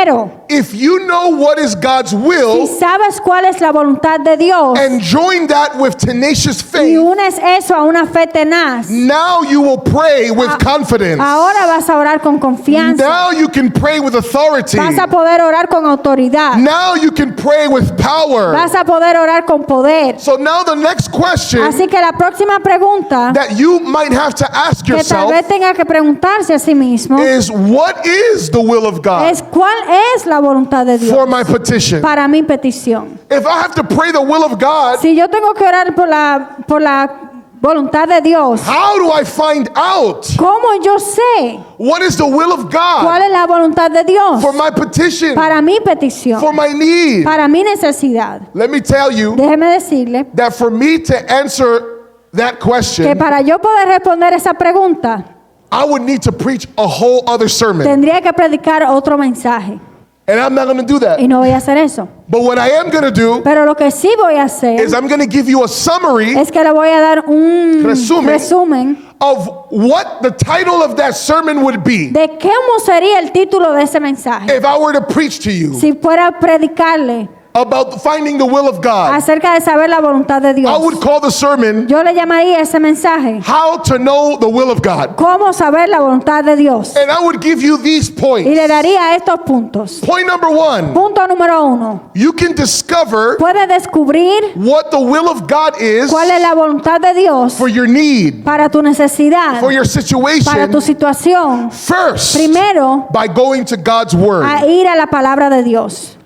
Primero, if you know what is God's si will sabes cuál es la voluntad de Dios and join that with tenacious y faith, unes eso a una fe tenaz, now you will pray with confidence. ahora vas a orar con confianza. Now you can pray with authority. Vas a poder orar con autoridad. Now you can pray with power. Vas a poder orar con poder. So now the next question Así que la próxima pregunta that you might have to ask que tal yourself vez tenga que preguntarse a sí mismo is, what is the will of God es ¿cuál es la voluntad de Dios for my petition? para mi petición? If I have to pray the will of God, Si yo tengo que orar por la voluntad de Dios, how do I find out ¿cómo yo sé what is the will of cuál God es la voluntad de Dios for my petition, para mi petición, for my need? para mi necesidad? Let me tell you Déjeme decirle that for me to answer that que question, para yo poder responder esa pregunta, I would need to preach a whole other sermon. tendría que predicar otro mensaje. And I'm not going to do that. Y no voy a hacer eso. But what I am going to do Pero lo que sí voy a hacer is I'm going to give you a summary es que le voy a dar un Resumen. resumen of what the title of that sermon would be de cómo sería el título de ese mensaje. if I were to preach to you Si fuera a predicarle about finding the will of God. acerca de saber la voluntad de I Dios, would call the sermon, yo le llamaría ese mensaje How to Know the Will of God. cómo saber la voluntad de Dios. And I would give you these Y points. le daría estos puntos. Point number 1, Punto número 1. you can discover Puede descubrir what the will of God is cuál es la voluntad de Dios for your need, para tu necesidad, for your para situation, tu situación. first Primero, by going to God's Word. a ir a la palabra de Dios.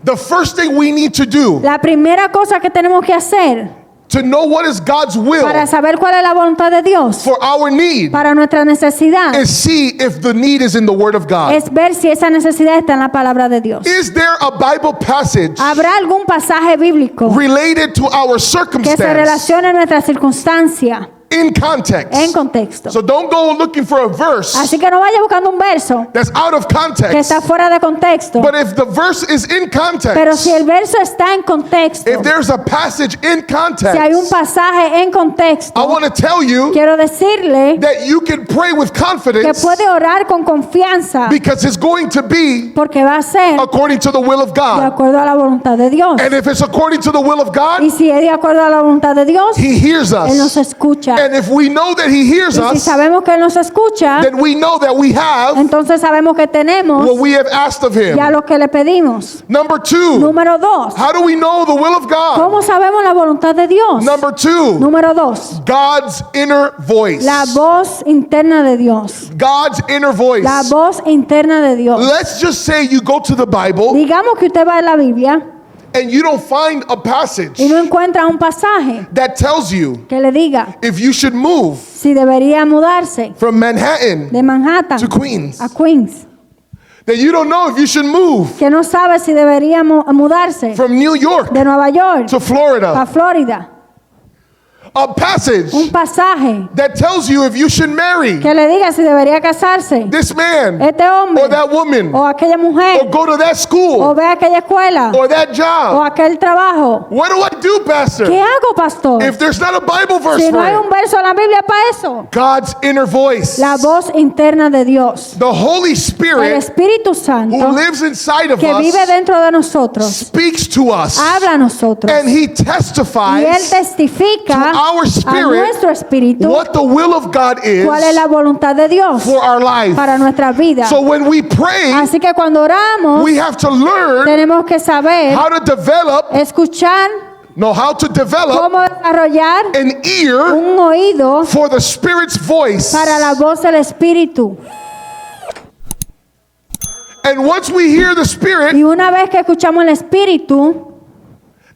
The first thing we need to do La primera cosa que tenemos que hacer to know what is God's will para saber cuál es la voluntad de Dios for our need para nuestra necesidad is see if the need is in the Word of God. es ver si esa necesidad está en la palabra de Dios. Is there a Bible passage ¿Habrá algún pasaje bíblico related to our que se circumstance relacione a nuestra circunstancia in context? en contexto? So don't go looking for a verse Así que no vaya buscando un verso that's out of que context. está fuera de contexto. But if the verse is in Pero si context, el verso está en contexto, if there's a passage in si hay un context, pasaje en I contexto, want to tell you quiero decirle that you can pray with que confidence puede orar con confianza because it's going to be porque va a ser according to the will of de God. acuerdo a la voluntad de Dios. And if it's according to the will of God, Y si es de acuerdo a la voluntad de Dios, He hears Él nos us. escucha. And if we know that He hears Y si us, sabemos que Él nos escucha, then we know that we have entonces sabemos que tenemos what we have asked of Him. ya lo que le pedimos. Number 2, Número 2. how do we know the will of God? ¿Cómo sabemos la voluntad de Dios? Number 2, Número 2. God's inner voice. La voz interna de Dios. God's inner voice. La voz interna de Dios. Let's just say you go to the Bible Digamos que usted va a la Biblia and you don't find a passage y no encuentra un pasaje that tells you que le diga if you should move si debería mudarse from Manhattan de Manhattan to Queens. a Queens. That you don't know if you should move Que no sabe si debería mudarse from New York de Nueva York to a Florida. Florida. A passage Un pasaje that tells you if you should marry que le diga si debería casarse this man este hombre or that woman o aquella mujer or go to that o school ve aquella escuela or that o job. aquel trabajo. What do I do, Pastor? ¿Qué hago, pastor? If there's not a Bible verse Si no for hay it. un verso en la Biblia para eso. God's inner voice. La voz interna de Dios. The Holy El Spirit Espíritu who Santo lives inside of que vive us dentro de nosotros speaks to us. habla a nosotros. And He Y Él testifies testifica to our a spirit nuestro espíritu what the will of God is cuál es la voluntad de Dios for our life. para nuestra vida. So when we pray, Así que cuando oramos, we have to learn tenemos que saber how to develop, escuchar how to develop cómo desarrollar an ear un oído for the Spirit's voice. para la voz del Espíritu. And once we hear the Spirit, Y una vez que escuchamos el Espíritu,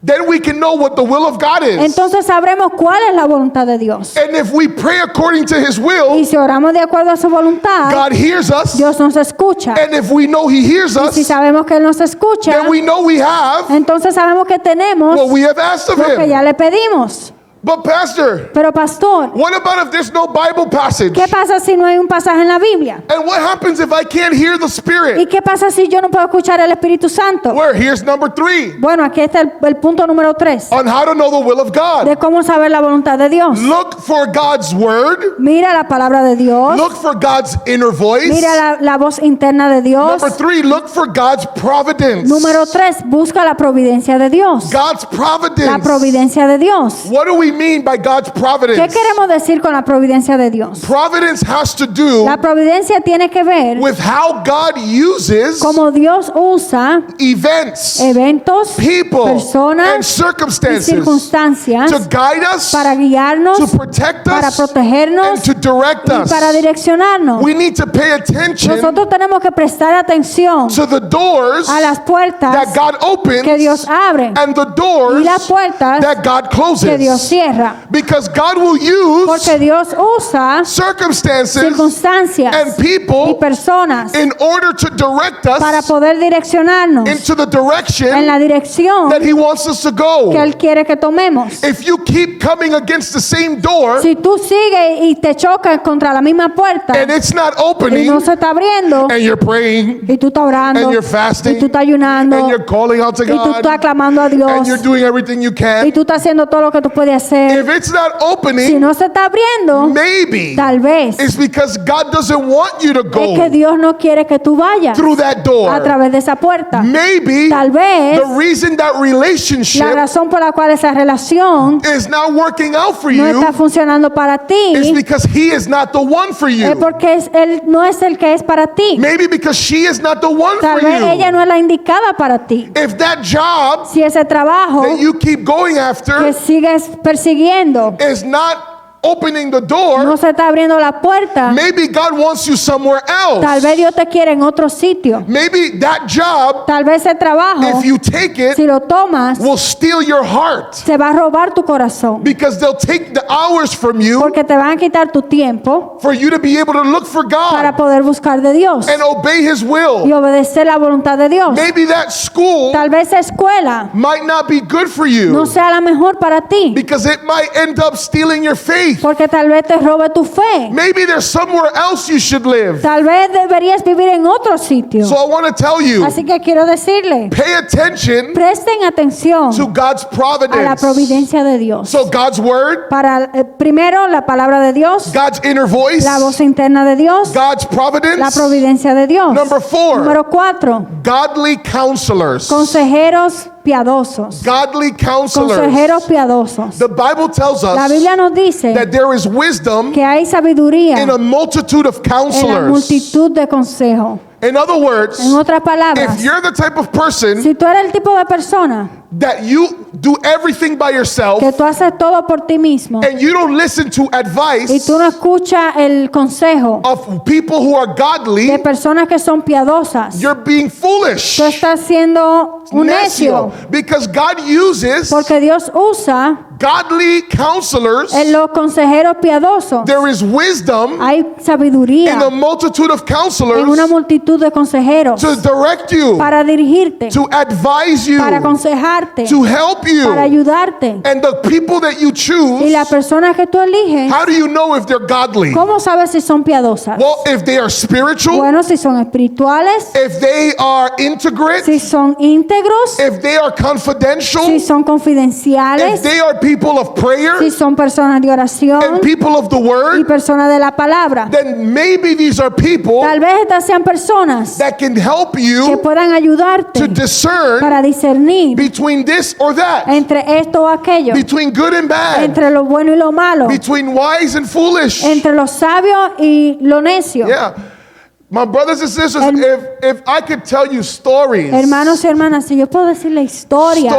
then we can know what the will of God is. entonces sabremos cuál es la voluntad de Dios. And if we pray according to His Y will, si oramos de acuerdo a su voluntad, God hears us. Dios nos escucha. And if we know He hears Y si us, sabemos que Él nos escucha, then we know we have entonces sabemos que tenemos what we have asked of lo que Him. ya le pedimos. But pastor, Pero pastor, what about if there's no Bible passage? ¿qué pasa si no hay un pasaje en la Biblia? And what happens if I can't hear the ¿Y Spirit? qué pasa si yo no puedo escuchar el Espíritu Santo? Where? Here's number 3 Bueno, aquí está el punto número 3 on how to know the will of God. de cómo saber la voluntad de Dios. Look for God's word. Mira la palabra de Dios. Look for God's inner voice. Mira la voz interna de Dios. Number 3, look for God's providence. Número 3, busca la providencia de Dios. God's La providence. providencia de Dios. What do we mean by God's ¿Qué providence? queremos decir con la providencia de Dios? Providence has to do La providencia tiene que ver with how God uses cómo Dios usa events, eventos, people, and personas y circumstances circunstancias to guide us, para guiarnos, to protect para us, protegernos and to direct y us. para direccionarnos. We need to pay attention Nosotros tenemos que prestar atención to the doors a las puertas that God opens que Dios abre and the y doors las puertas that God que Dios closes. cierra. Because God will use Porque Dios usa circumstances circunstancias and y people personas in order to direct para us poder direccionarnos into the en direction la dirección that He wants us to que go. Él quiere que tomemos. If you keep coming against the same door Si tú sigues y te chocas contra la misma puerta and it's not y opening, no se está abriendo and you're praying y tú estás orando and you're fasting y tú estás ayunando and you're calling out to y tú estás God clamando a Dios and you're doing everything you y can, tú estás haciendo todo lo que tú puedes hacer. if it's not Si opening, no se está abriendo, maybe tal vez it's because God doesn't want you to es que go Dios no quiere que tú vayas through that a door. través de esa puerta. Maybe Tal vez the reason that la relationship razón por la cual esa relación is not working out for no you está funcionando para is ti because He is not the one for es you. porque él no es el que es para ti. Maybe because she is not the one Tal for vez ella you. no es la indicada para ti. If that job Si ese trabajo that you keep going que after sigues persiguiendo is not opening the no door, se está abriendo la puerta, maybe God wants you somewhere tal else. vez Dios te quiere en otro sitio. Maybe that job, Tal vez ese trabajo, if you take it, si lo tomas, will steal your heart se va a robar tu corazón. because they'll take the hours from you Porque te van a quitar tu tiempo for you to be able to look for para God poder buscar de Dios and obey His y will. obedecer la voluntad de Dios. Maybe that school Tal vez esa escuela might not be good for no you sea la mejor para ti, because it might end up stealing your faith. porque tal vez te robe tu fe. Maybe there's somewhere else you should live. Tal vez deberías vivir en otro sitio. So I want to tell you, Así que quiero decirle, pay attention presten atención to God's a la providence. providencia de Dios. So God's word, Para primero la palabra de Dios, God's inner voice, la voz interna de Dios, God's la providence. providencia de Dios. Number 4, Número 4, godly counselors. consejeros piadosos. Godly counselors. Consejeros piadosos. The Bible tells La us Biblia nos dice that there is wisdom que hay sabiduría in a multitude of en la counselors. multitud de consejos. In other words, En otras palabras, if you're the type of person si tú eres el tipo de persona that you do everything by yourself que tú haces todo por ti mismo and you don't listen to y advice tú no escuchas el consejo of people who are godly, de personas que son piadosas, you're being foolish. tú estás siendo un necio, Because God uses porque Dios usa godly counselors. en los consejeros piadosos. There is wisdom Hay in a sabiduría multitude of en una counselors multitud de consejeros to direct you, para dirigirte, to advise you, para aconsejarte, to help para you. ayudarte. And the people that you Y choose, las personas que tú eliges, how do you know if they're godly? ¿cómo sabes si son piadosas? Well, if they are spiritual, Bueno, si son espirituales, if they are integrate, si son íntegros, if they are confidential, si son if confidenciales, they are people of prayer si son personas de oración and people of the y word, personas de la palabra. then maybe these are people Tal vez estas sean personas that can help que you puedan ayudarte to discern para discernir between this or that, entre esto o aquello, between good and bad, entre lo bueno y lo malo, between wise and foolish. entre lo sabio y lo necio. Yeah. My brothers and sisters, if I could tell you stories Hermanos y hermanas, si yo puedo decirle historias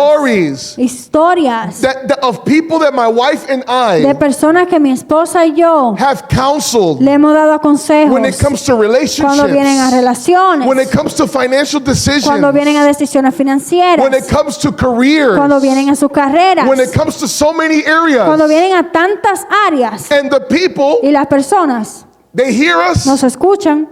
of people that my wife and de I personas que mi esposa y yo have counseled le hemos dado consejos when it comes to cuando vienen a relationships, relaciones, when it comes to financial decisions, cuando vienen a decisiones financieras, when it comes to careers, cuando vienen a sus carreras, when it comes to so many cuando areas. vienen a tantas áreas. And the people, Y las personas they hear us nos escuchan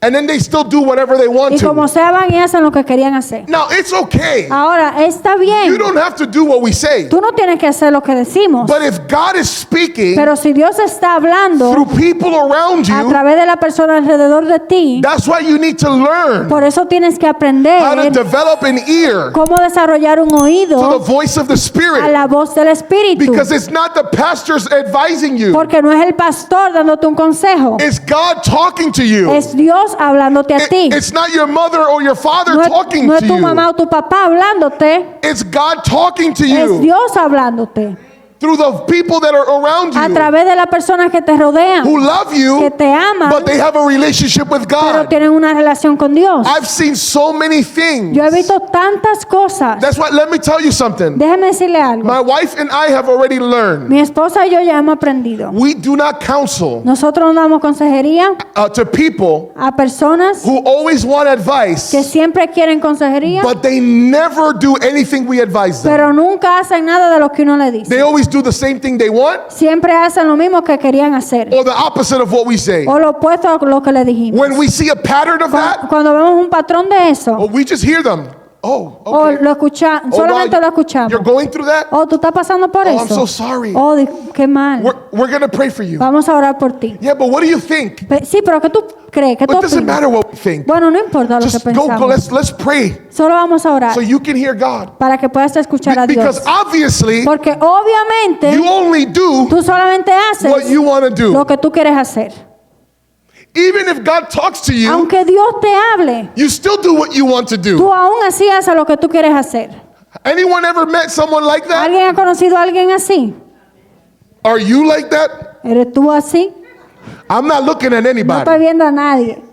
And then they still do whatever they want Y como to. sea van y hacen lo que querían hacer. Now, it's okay. Ahora, está You bien. don't have to do what we say. Tú no tienes que hacer lo que decimos. But if God is speaking Pero si Dios está hablando through people around a you, través de la persona alrededor de ti, that's why you need to learn por eso tienes que how to aprender develop an ear cómo desarrollar un to the oído voice of the a Spirit. la voz del Espíritu. Because it's not the pastors advising you. Porque no es el pastor dándote un consejo. It's God talking to you. Es Dios hablándote a ti. It's not your mother or your father No talking no to es tu you. mamá o tu papá hablándote. It's God talking to Es you Dios hablándote. through the people that are around A you través de las personas que te rodean, who love que you, te aman, but they have a relationship with pero God. tienen una relación con Dios. I've seen so many things. Yo he visto tantas cosas. That's why, let me tell you something. Déjeme decirle algo. My wife and I have already learned Mi esposa y yo ya hemos aprendido. we do not counsel Nosotros no damos consejería to people a personas who always want advice, que siempre quieren consejería, but they never do anything we advise them. pero nunca hacen nada de lo que uno le dice. They always do the same thing they want Siempre hacen lo mismo que querían hacer, or the opposite of what we say. o lo opuesto a lo que le dijimos. When we see a pattern of that, Cuando vemos un patrón de eso, well, we just hear them. Oh, o okay. lo escuchamos, Oh, wow, solamente lo escuchamos. You're going through that? Oh, tú estás pasando por Oh, eso. I'm so sorry. Oh, qué mal. We're going to pray for you. Vamos a orar por ti. Yeah, but what do you think? Sí, pero ¿qué tú crees? ¿Qué tú It doesn't opinas? matter what we think. Bueno, no importa lo que Just go, pensamos. let's pray Solo vamos a orar so you can hear God. para que puedas escuchar a Dios. Because obviously, Porque obviamente you only do tú solamente what haces you want to do. lo que tú quieres hacer. Even if God talks to you, Aunque Dios te hable, you still do what you want to tú do. aún así haces lo que tú quieres hacer. Anyone ever met someone like that? ¿Alguien ha conocido a alguien así? Are you like that? ¿Eres tú así? I'm not looking at No estoy anybody. viendo a nadie.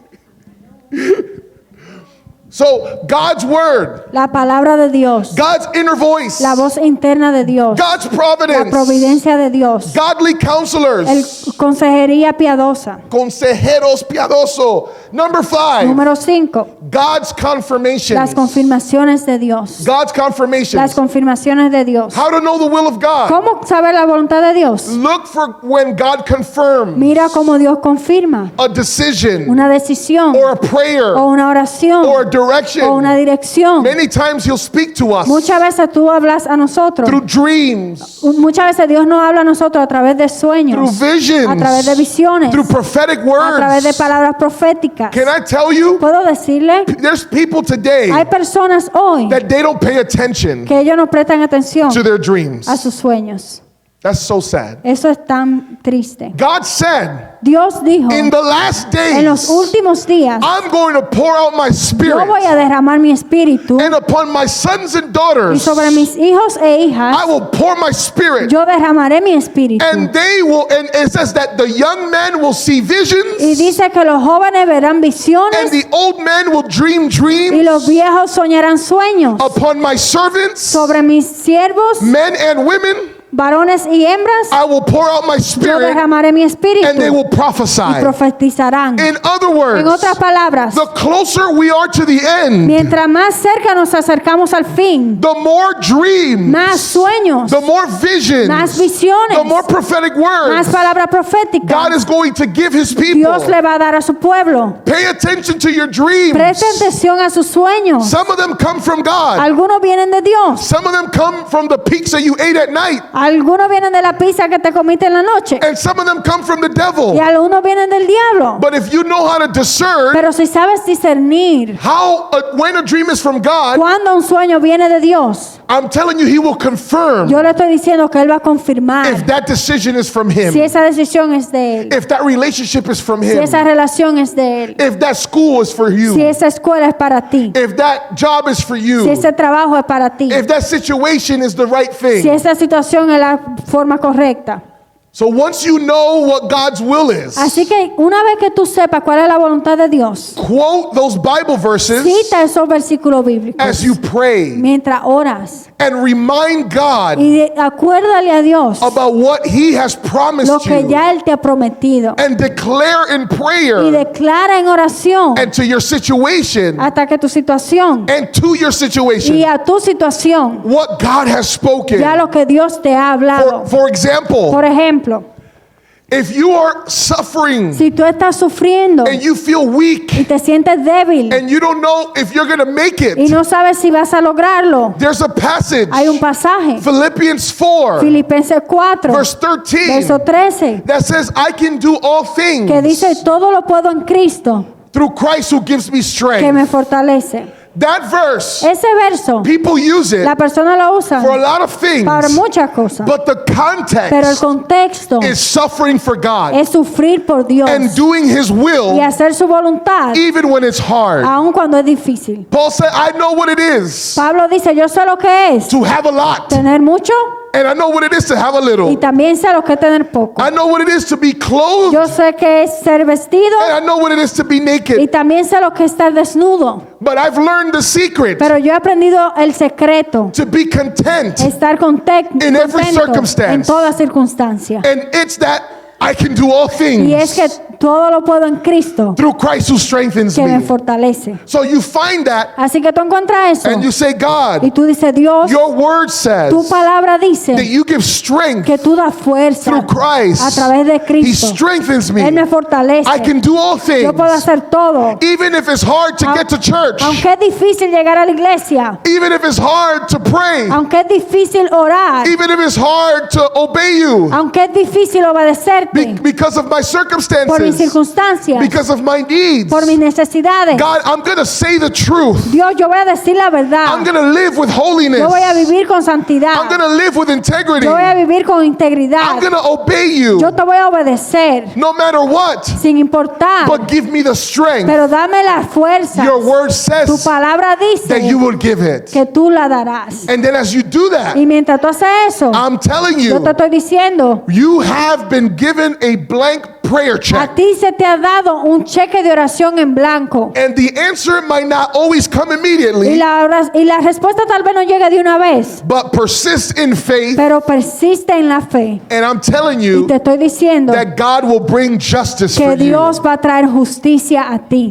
So, God's word, La palabra de Dios, God's inner voice, la voz interna de Dios, God's la providence, providencia de Dios, godly counselors, el consejería piadosa. consejeros piadoso. Number 5, Número 5, God's confirmation. las confirmaciones de Dios. God's confirmation. Las confirmaciones de Dios. How to know the will of God. ¿Cómo saber la voluntad de Dios? Look for when God confirms Mira cómo Dios confirma a decision una decisión or a prayer o una oración or a direction. o una dirección. Many times He'll speak to us Muchas veces tú hablas a nosotros. through dreams, Muchas veces Dios nos habla a nosotros a través de through sueños, visions, a través de visiones, through prophetic a través de words. palabras proféticas. Can I tell you, Puedo decirle, there's people today hay personas hoy that they don't pay attention que ellos no prestan atención to their dreams. a sus sueños. That's so sad. Eso es tan triste. God said, Dios dijo, in the last en los days, últimos días, I'm going to pour out my yo spirit, voy a derramar mi espíritu and upon my sons and y daughters, sobre mis hijos e hijas, I will pour my spirit. yo derramaré mi espíritu. And they will, and it says that the young men will see Y visions, dice que los jóvenes verán and visiones the old men will dream y dreams. los viejos soñarán sueños. Upon my servants, Sobre mis siervos, men and women, varones y hembras, I will pour out my yo spirit, derramaré mi and they espíritu will y prophesy. profetizarán. In other En words, otras palabras, the closer we are to the end, mientras más cerca nos acercamos al fin, the more dreams, más sueños, the more visions, más visiones, the more prophetic más words palabras God proféticas is going to give His people. Dios le va a dar a su pueblo. Pay attention to your dreams. Preste atención a sus sueños. Some of them come from God. Algunos vienen de Dios, Some of them come from the pizza you ate at night. algunos vienen de la pizza que te comiste en la noche And some of them come from the devil. y algunos vienen del diablo. But if you know how to discern Pero si sabes discernir when a dream is from God, cuando un sueño viene de Dios, I'm telling you, He will confirm yo le estoy diciendo que Él va a confirmar if that decision is from si Him, esa decisión es de Él, if that relationship is from si Him, esa relación es de Él, if that school is for si you, esa escuela es para ti, if that job is for si you, ese trabajo es para ti, if that situation is the right si thing. esa situación es la forma correcta. So once you know what God's will is, Así que una vez que tú sepas cuál es la voluntad de Dios, quote those Bible verses cita esos versículos bíblicos as you pray mientras oras and remind God y acuérdale a Dios about what He has lo promised que you ya Él te ha prometido and declare in y prayer declara en oración and to your situation hasta que tu situación and to your y situation a tu situación what God has spoken. ya lo que Dios te ha hablado. For example, Por ejemplo, If you are suffering Si tú estás sufriendo and you feel y weak te sientes débil and you don't know if you're going to make y it, no sabes si vas a lograrlo, there's a passage, hay un pasaje, Philippians 4, Filipenses 4, verse 13, verso 13, that says, I can do all things que dice, todo lo puedo en Cristo, through Christ who gives me que strength. me fortalece. That verse, Ese verso, people use it la persona lo usa for a lot of things, para muchas cosas, but the pero el context contexto is suffering for God es sufrir por Dios and doing His will y hacer su voluntad, even when it's hard. aun cuando es difícil. Paul said, I know what it is Pablo dice, yo sé lo que es to have a lot, tener mucho and I know what it is to have a y little. también sé lo que es tener poco. I know what it is to be clothed, Yo sé que es ser vestido and I know what it is to be y naked. también sé lo que es estar desnudo. But I've learned the secret Pero yo he aprendido el secreto, to be content, estar In every contento circumstance. en toda circunstancia. and it's that I can do all Y es que things todo lo puedo en Cristo through Christ who strengthens que me me. fortalece. So you find that Así que tú encuentras eso and you say, y God, tú dices, Dios, your word says tu palabra that dice you give strength que tú das fuerza through Christ. a través de He Cristo. strengthens me. Él me fortalece. I can do all Yo puedo things, hacer todo. even if it's hard to get to church, Aunque es difícil llegar a la iglesia, even if it's hard to pray, aunque es difícil orar, even if it's hard to obey you aunque es difícil obedecerte because of my por mis circumstances, circunstancias, because of my needs. por mis necesidades. God, I'm going to say the truth. Dios, yo voy a decir la I'm verdad. going to live with holiness. Yo voy a I'm vivir con santidad. going to live with integrity. Yo voy a I'm vivir con integridad. going to obey you Yo te voy a obedecer no matter what, sin importar. but give me the strength. Pero dame la fuerza. Your word Tu says palabra that you dice will give it. que tú la darás. And then as you do that, Y mientras tú haces eso, I'm telling yo you, te estoy diciendo, you have been given a blank prayer a check. ti se te ha dado un cheque de oración en blanco. And the answer might not always come Y immediately, la respuesta tal vez no llegue de una vez, but persist in faith. pero persiste en la fe. And I'm telling Y you te estoy diciendo that God will bring justice for que you. Dios va a traer justicia a ti.